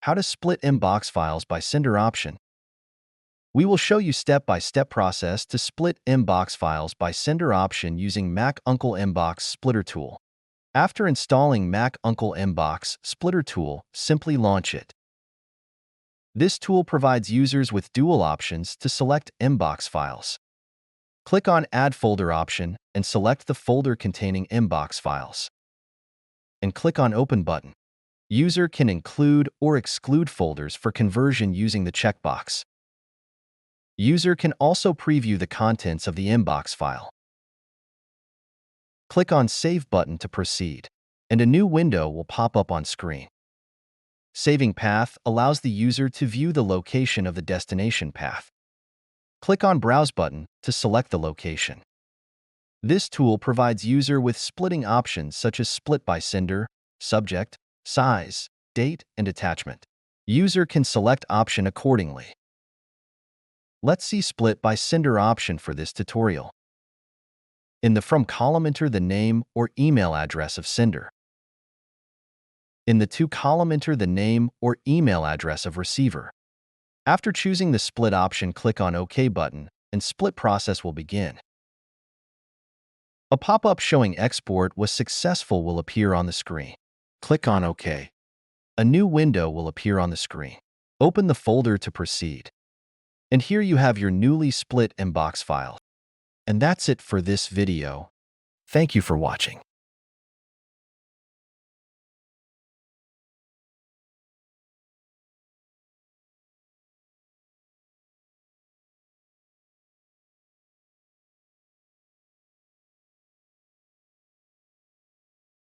how to split MBOX files by sender option. We will show you step-by-step process to split MBOX files by sender option using Mac Uncle MBOX Splitter tool. After installing Mac Uncle MBOX Splitter tool, simply launch it. This tool provides users with dual options to select MBOX files. Click on Add Folder option and select the folder containing MBOX files. And click on Open button. User can include or exclude folders for conversion using the checkbox. User can also preview the contents of the MBOX file. Click on Save button to proceed, and a new window will pop up on screen. Saving path allows the user to view the location of the destination path. Click on Browse button to select the location. This tool provides user with splitting options such as split by sender, subject, size, date, and attachment. User can select option accordingly. Let's see split by sender option for this tutorial. In the From column, enter the name or email address of sender. In the To column, enter the name or email address of receiver. After choosing the split option, click on OK button, and split process will begin. A pop-up showing export was successful will appear on the screen. Click on OK. A new window will appear on the screen. Open the folder to proceed. And here you have your newly split MBOX file. And that's it for this video. Thank you for watching.